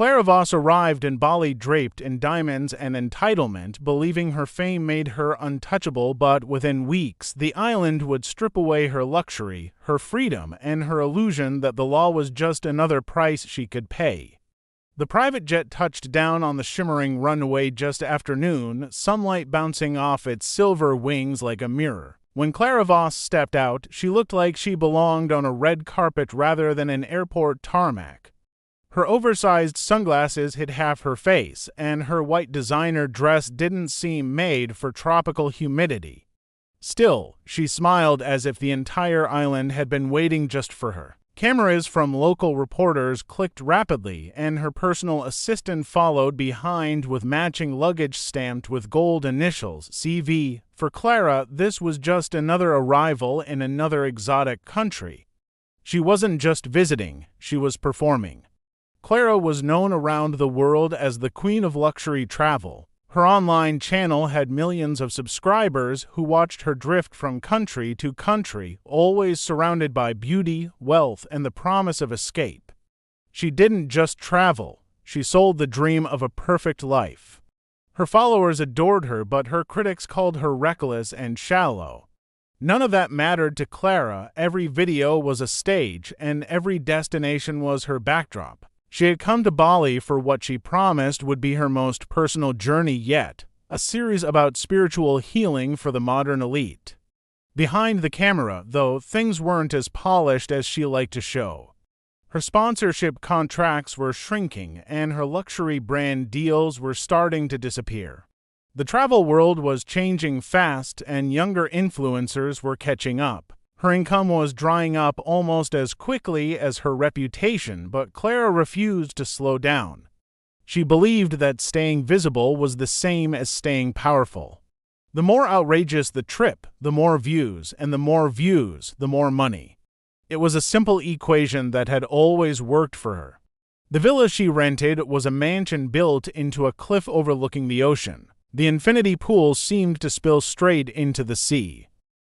Clara Voss arrived in Bali draped in diamonds and entitlement, believing her fame made her untouchable, but within weeks, the island would strip away her luxury, her freedom, and her illusion that the law was just another price she could pay. The private jet touched down on the shimmering runway just after noon, sunlight bouncing off its silver wings like a mirror. When Clara Voss stepped out, she looked like she belonged on a red carpet rather than an airport tarmac. Her oversized sunglasses hid half her face, and her white designer dress didn't seem made for tropical humidity. Still, she smiled as if the entire island had been waiting just for her. Cameras from local reporters clicked rapidly, and her personal assistant followed behind with matching luggage stamped with gold initials, CV. For Clara, this was just another arrival in another exotic country. She wasn't just visiting, she was performing. Clara was known around the world as the Queen of Luxury Travel. Her online channel had millions of subscribers who watched her drift from country to country, always surrounded by beauty, wealth, and the promise of escape. She didn't just travel, she sold the dream of a perfect life. Her followers adored her, but her critics called her reckless and shallow. None of that mattered to Clara. Every video was a stage, and every destination was her backdrop. She had come to Bali for what she promised would be her most personal journey yet, a series about spiritual healing for the modern elite. Behind the camera, though, things weren't as polished as she liked to show. Her sponsorship contracts were shrinking, and her luxury brand deals were starting to disappear. The travel world was changing fast, and younger influencers were catching up. Her income was drying up almost as quickly as her reputation, but Clara refused to slow down. She believed that staying visible was the same as staying powerful. The more outrageous the trip, the more views, and the more views, the more money. It was a simple equation that had always worked for her. The villa she rented was a mansion built into a cliff overlooking the ocean. The infinity pool seemed to spill straight into the sea.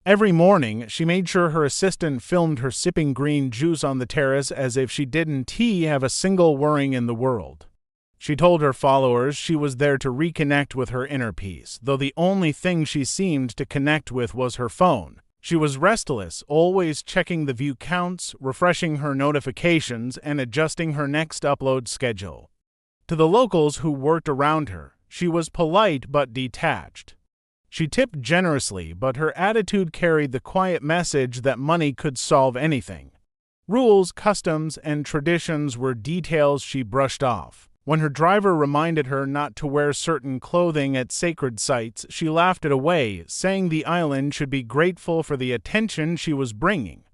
Every morning, she made sure her assistant filmed her sipping green juice on the terrace as if she didn't have a single worry in the world. She told her followers she was there to reconnect with her inner peace, though the only thing she seemed to connect with was her phone. She was restless, always checking the view counts, refreshing her notifications, and adjusting her next upload schedule. To the locals who worked around her, she was polite but detached. She tipped generously, but her attitude carried the quiet message that money could solve anything. Rules, customs, and traditions were details she brushed off. When her driver reminded her not to wear certain clothing at sacred sites, she laughed it away, saying the island should be grateful for the attention she was bringing.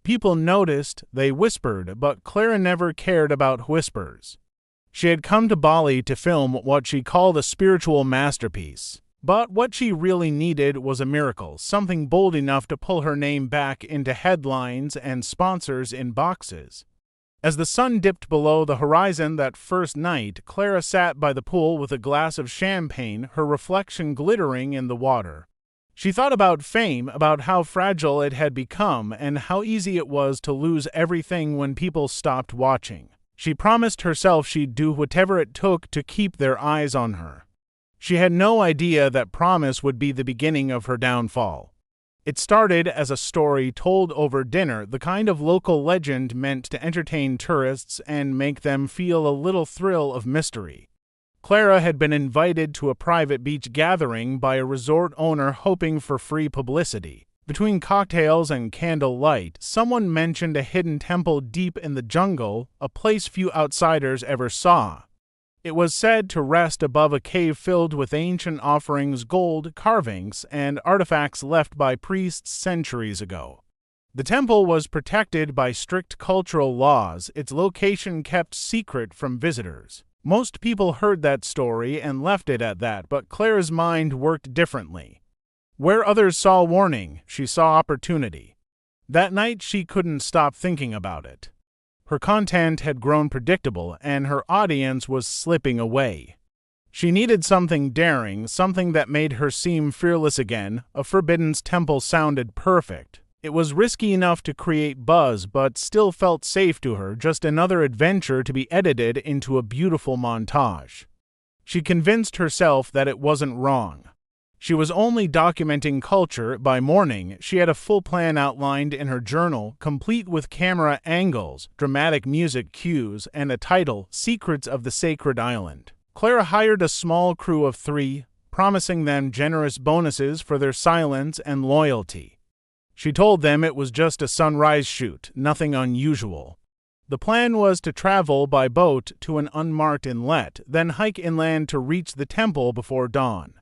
People noticed, they whispered, but Clara never cared about whispers. She had come to Bali to film what she called a spiritual masterpiece. But what she really needed was a miracle, something bold enough to pull her name back into headlines and sponsors in boxes. As the sun dipped below the horizon that first night, Clara sat by the pool with a glass of champagne, her reflection glittering in the water. She thought about fame, about how fragile it had become, and how easy it was to lose everything when people stopped watching. She promised herself she'd do whatever it took to keep their eyes on her. She had no idea that promise would be the beginning of her downfall. It started as a story told over dinner, the kind of local legend meant to entertain tourists and make them feel a little thrill of mystery. Clara had been invited to a private beach gathering by a resort owner hoping for free publicity. Between cocktails and candlelight, someone mentioned a hidden temple deep in the jungle, a place few outsiders ever saw. It was said to rest above a cave filled with ancient offerings, gold, carvings, and artifacts left by priests centuries ago. The temple was protected by strict cultural laws, its location kept secret from visitors. Most people heard that story and left it at that, but Clara's mind worked differently. Where others saw warning, she saw opportunity. That night she couldn't stop thinking about it. Her content had grown predictable, and her audience was slipping away. She needed something daring, something that made her seem fearless again. A forbidden temple sounded perfect. It was risky enough to create buzz, but still felt safe to her, just another adventure to be edited into a beautiful montage. She convinced herself that it wasn't wrong. She was only documenting culture. By morning, she had a full plan outlined in her journal, complete with camera angles, dramatic music cues, and a title, Secrets of the Sacred Island. Clara hired a small crew of 3, promising them generous bonuses for their silence and loyalty. She told them it was just a sunrise shoot, nothing unusual. The plan was to travel by boat to an unmarked inlet, then hike inland to reach the temple before dawn.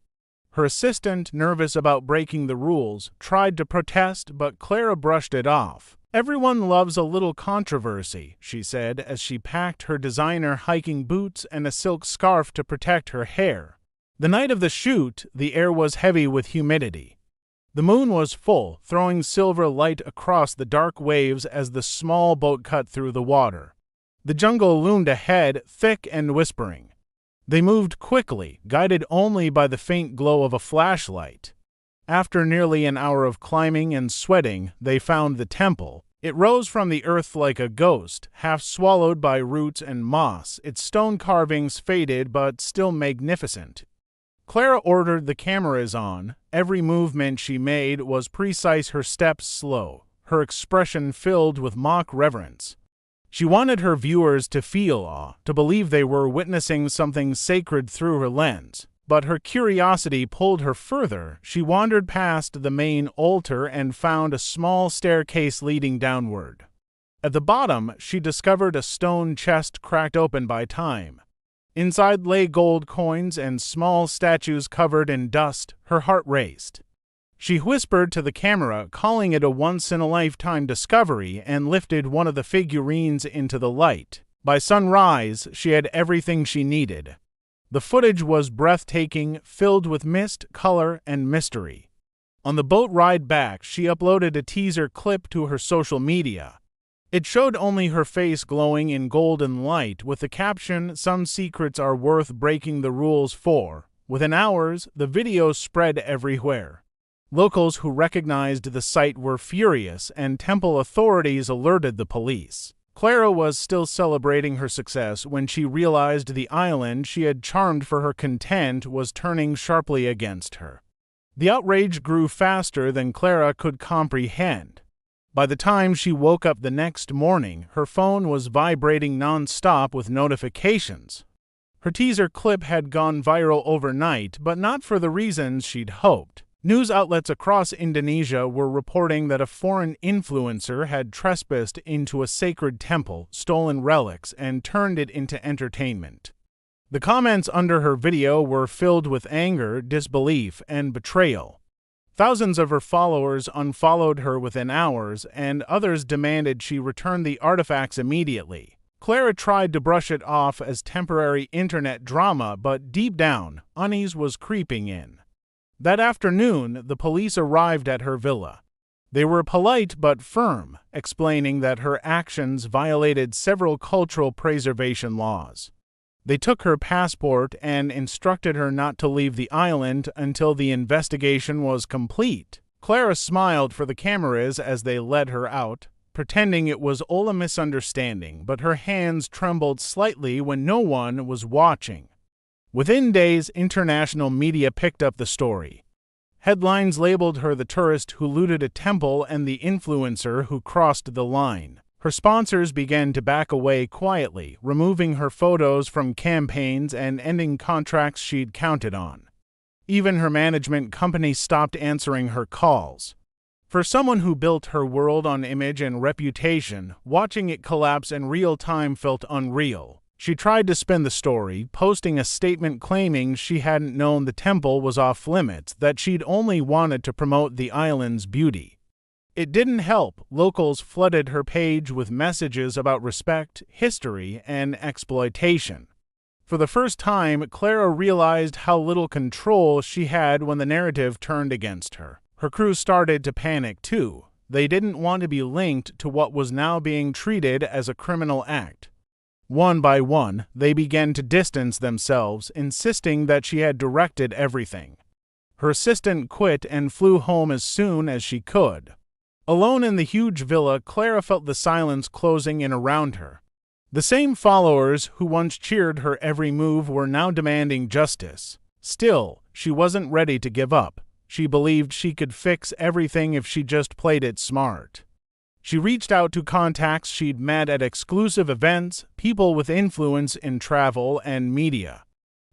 Her assistant, nervous about breaking the rules, tried to protest, but Clara brushed it off. "Everyone loves a little controversy," she said as she packed her designer hiking boots and a silk scarf to protect her hair. The night of the shoot, the air was heavy with humidity. The moon was full, throwing silver light across the dark waves as the small boat cut through the water. The jungle loomed ahead, thick and whispering. They moved quickly, guided only by the faint glow of a flashlight. After nearly an hour of climbing and sweating, they found the temple. It rose from the earth like a ghost, half swallowed by roots and moss, its stone carvings faded but still magnificent. Clara ordered the cameras on. Every movement she made was precise, her steps slow, her expression filled with mock reverence. She wanted her viewers to feel awe, to believe they were witnessing something sacred through her lens. But her curiosity pulled her further. She wandered past the main altar and found a small staircase leading downward. At the bottom, she discovered a stone chest cracked open by time. Inside lay gold coins and small statues covered in dust. Her heart raced. She whispered to the camera, calling it a once-in-a-lifetime discovery, and lifted one of the figurines into the light. By sunrise, she had everything she needed. The footage was breathtaking, filled with mist, color, and mystery. On the boat ride back, she uploaded a teaser clip to her social media. It showed only her face glowing in golden light, with the caption, "Some secrets are worth breaking the rules for." Within hours, the video spread everywhere. Locals who recognized the site were furious, and temple authorities alerted the police. Clara was still celebrating her success when she realized the island she had charmed for her content was turning sharply against her. The outrage grew faster than Clara could comprehend. By the time she woke up the next morning, her phone was vibrating non-stop with notifications. Her teaser clip had gone viral overnight, but not for the reasons she'd hoped. News outlets across Indonesia were reporting that a foreign influencer had trespassed into a sacred temple, stolen relics, and turned it into entertainment. The comments under her video were filled with anger, disbelief, and betrayal. Thousands of her followers unfollowed her within hours, and others demanded she return the artifacts immediately. Clara tried to brush it off as temporary internet drama, but deep down, unease was creeping in. That afternoon, the police arrived at her villa. They were polite but firm, explaining that her actions violated several cultural preservation laws. They took her passport and instructed her not to leave the island until the investigation was complete. Clara smiled for the cameras as they led her out, pretending it was all a misunderstanding, but her hands trembled slightly when no one was watching. Within days, international media picked up the story. Headlines labeled her the tourist who looted a temple and the influencer who crossed the line. Her sponsors began to back away quietly, removing her photos from campaigns and ending contracts she'd counted on. Even her management company stopped answering her calls. For someone who built her world on image and reputation, watching it collapse in real time felt unreal. She tried to spin the story, posting a statement claiming she hadn't known the temple was off limits, that she'd only wanted to promote the island's beauty. It didn't help. Locals flooded her page with messages about respect, history, and exploitation. For the first time, Clara realized how little control she had when the narrative turned against her. Her crew started to panic too. They didn't want to be linked to what was now being treated as a criminal act. One by one, they began to distance themselves, insisting that she had directed everything. Her assistant quit and flew home as soon as she could. Alone in the huge villa, Clara felt the silence closing in around her. The same followers who once cheered her every move were now demanding justice. Still, she wasn't ready to give up. She believed she could fix everything if she just played it smart. She reached out to contacts she'd met at exclusive events, people with influence in travel and media.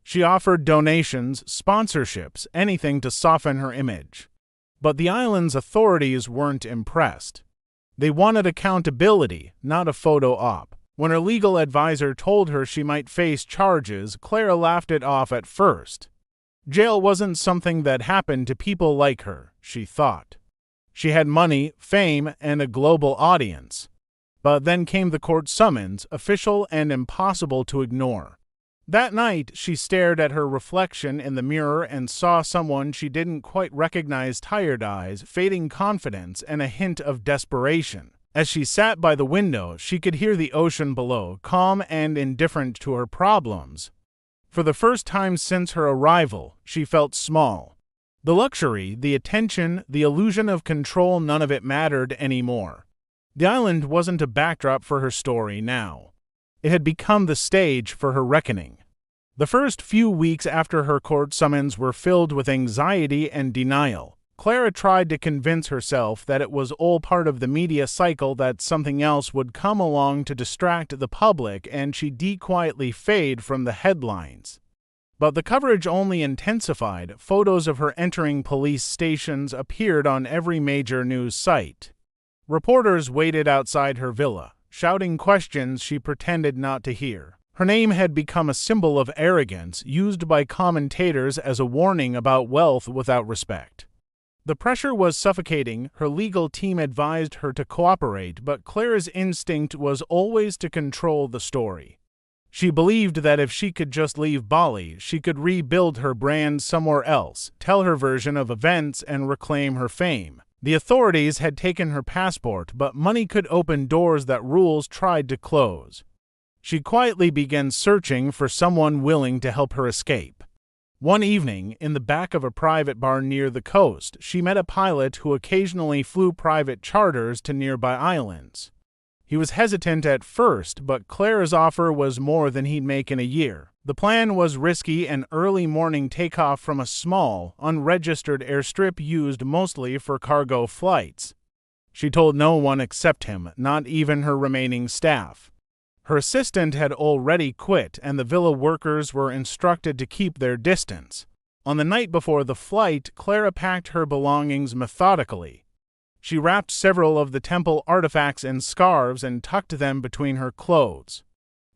She offered donations, sponsorships, anything to soften her image. But the island's authorities weren't impressed. They wanted accountability, not a photo op. When her legal advisor told her she might face charges, Clara laughed it off at first. Jail wasn't something that happened to people like her, she thought. She had money, fame, and a global audience. But then came the court summons, official and impossible to ignore. That night, she stared at her reflection in the mirror and saw someone she didn't quite recognize. Tired eyes, fading confidence, and a hint of desperation. As she sat by the window, she could hear the ocean below, calm and indifferent to her problems. For the first time since her arrival, she felt small. The luxury, the attention, the illusion of control, none of it mattered anymore. The island wasn't a backdrop for her story now. It had become the stage for her reckoning. The first few weeks after her court summons were filled with anxiety and denial. Clara tried to convince herself that it was all part of the media cycle, that something else would come along to distract the public, and she'd quietly fade from the headlines. But the coverage only intensified. Photos of her entering police stations appeared on every major news site. Reporters waited outside her villa, shouting questions she pretended not to hear. Her name had become a symbol of arrogance, used by commentators as a warning about wealth without respect. The pressure was suffocating. Her legal team advised her to cooperate, but Clara's instinct was always to control the story. She believed that if she could just leave Bali, she could rebuild her brand somewhere else, tell her version of events, and reclaim her fame. The authorities had taken her passport, but money could open doors that rules tried to close. She quietly began searching for someone willing to help her escape. One evening, in the back of a private bar near the coast, she met a pilot who occasionally flew private charters to nearby islands. He was hesitant at first, but Clara's offer was more than he'd make in a year. The plan was risky: an early morning takeoff from a small, unregistered airstrip used mostly for cargo flights. She told no one except him, not even her remaining staff. Her assistant had already quit, and the villa workers were instructed to keep their distance. On the night before the flight, Clara packed her belongings methodically. She wrapped several of the temple artifacts in scarves and tucked them between her clothes.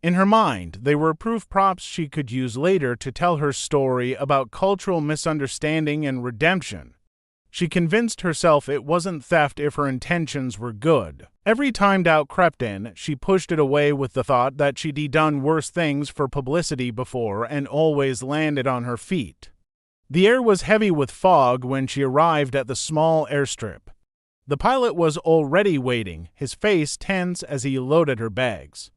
In her mind, they were proof props she could use later to tell her story about cultural misunderstanding and redemption. She convinced herself it wasn't theft if her intentions were good. Every time doubt crept in, she pushed it away with the thought that she'd done worse things for publicity before and always landed on her feet. The air was heavy with fog when she arrived at the small airstrip. The pilot was already waiting, his face tense as he loaded her bags.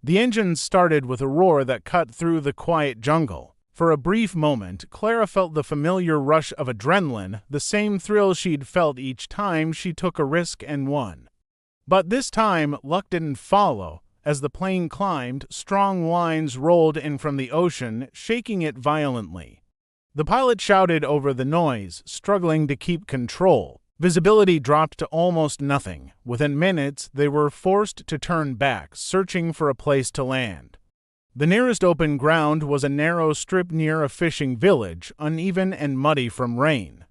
The engine started with a roar that cut through the quiet jungle. For a brief moment, Clara felt the familiar rush of adrenaline, the same thrill she'd felt each time she took a risk and won. But this time, luck didn't follow. As the plane climbed, strong winds rolled in from the ocean, shaking it violently. The pilot shouted over the noise, struggling to keep control. Visibility dropped to almost nothing. Within minutes, they were forced to turn back, searching for a place to land. The nearest open ground was a narrow strip near a fishing village, uneven and muddy from rain.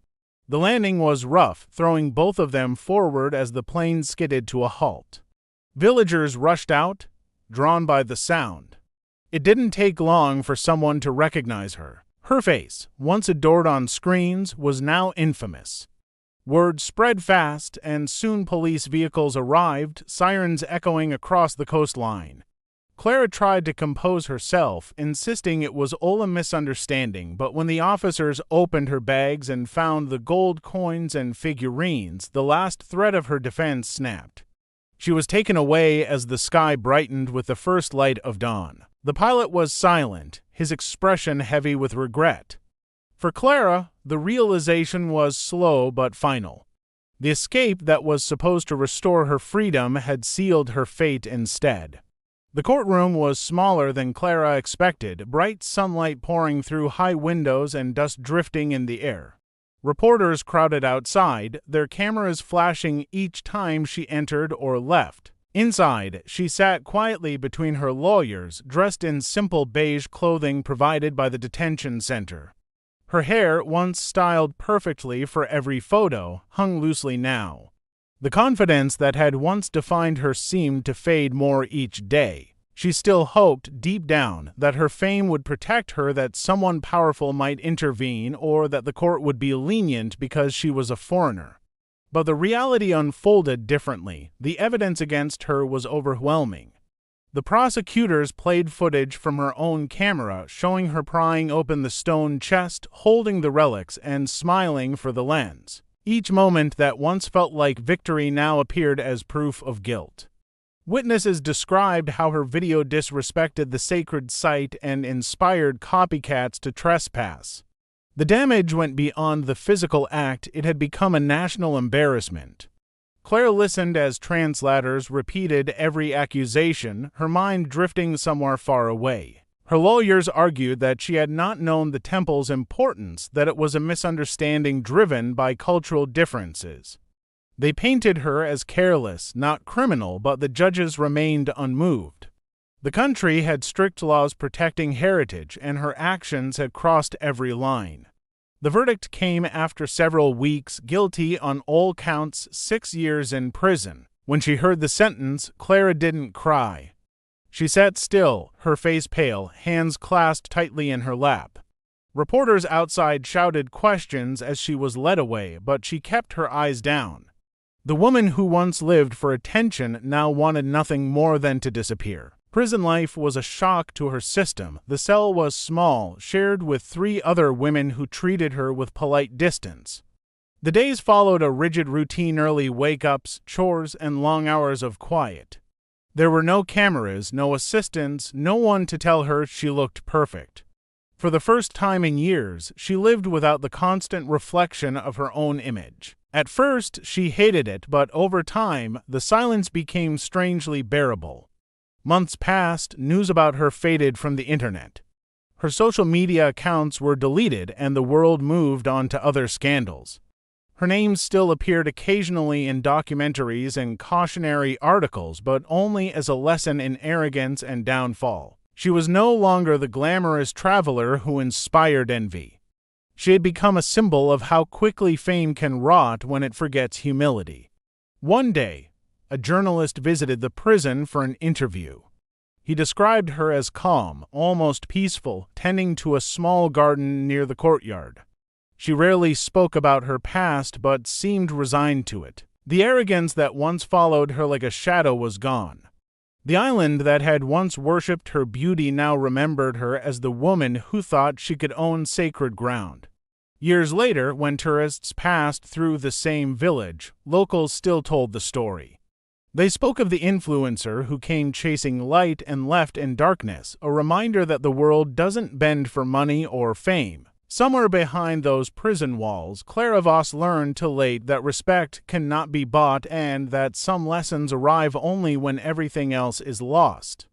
The landing was rough, throwing both of them forward as the plane skidded to a halt. Villagers rushed out, drawn by the sound. It didn't take long for someone to recognize her. Her face, once adored on screens, was now infamous. Word spread fast, and soon police vehicles arrived, sirens echoing across the coastline. Clara tried to compose herself, insisting it was all a misunderstanding, but when the officers opened her bags and found the gold coins and figurines, the last thread of her defense snapped. She was taken away as the sky brightened with the first light of dawn. The pilot was silent, his expression heavy with regret. For Clara, the realization was slow but final. The escape that was supposed to restore her freedom had sealed her fate instead. The courtroom was smaller than Clara expected, bright sunlight pouring through high windows and dust drifting in the air. Reporters crowded outside, their cameras flashing each time she entered or left. Inside, she sat quietly between her lawyers, dressed in simple beige clothing provided by the detention center. Her hair, once styled perfectly for every photo, hung loosely now. The confidence that had once defined her seemed to fade more each day. She still hoped, deep down, that her fame would protect her, that someone powerful might intervene, or that the court would be lenient because she was a foreigner. But the reality unfolded differently. The evidence against her was overwhelming. The prosecutors played footage from her own camera, showing her prying open the stone chest, holding the relics, and smiling for the lens. Each moment that once felt like victory now appeared as proof of guilt. Witnesses described how her video disrespected the sacred site and inspired copycats to trespass. The damage went beyond the physical act; it had become a national embarrassment. Clara listened as translators repeated every accusation, her mind drifting somewhere far away. Her lawyers argued that she had not known the temple's importance, that it was a misunderstanding driven by cultural differences. They painted her as careless, not criminal, but the judges remained unmoved. The country had strict laws protecting heritage, and her actions had crossed every line. The verdict came after several weeks, guilty on all counts, 6 years in prison. When she heard the sentence, Clara didn't cry. She sat still, her face pale, hands clasped tightly in her lap. Reporters outside shouted questions as she was led away, but she kept her eyes down. The woman who once lived for attention now wanted nothing more than to disappear. Prison life was a shock to her system. The cell was small, shared with 3 other women who treated her with polite distance. The days followed a rigid routine: early wake-ups, chores, and long hours of quiet. There were no cameras, no assistants, no one to tell her she looked perfect. For the first time in years, she lived without the constant reflection of her own image. At first, she hated it, but over time, the silence became strangely bearable. Months passed, news about her faded from the internet. Her social media accounts were deleted, and the world moved on to other scandals. Her name still appeared occasionally in documentaries and cautionary articles, but only as a lesson in arrogance and downfall. She was no longer the glamorous traveler who inspired envy. She had become a symbol of how quickly fame can rot when it forgets humility. One day, a journalist visited the prison for an interview. He described her as calm, almost peaceful, tending to a small garden near the courtyard. She rarely spoke about her past, but seemed resigned to it. The arrogance that once followed her like a shadow was gone. The island that had once worshipped her beauty now remembered her as the woman who thought she could own sacred ground. Years later, when tourists passed through the same village, locals still told the story. They spoke of the influencer who came chasing light and left in darkness, a reminder that the world doesn't bend for money or fame. Somewhere behind those prison walls, Clara Voss learned too late that respect cannot be bought, and that some lessons arrive only when everything else is lost.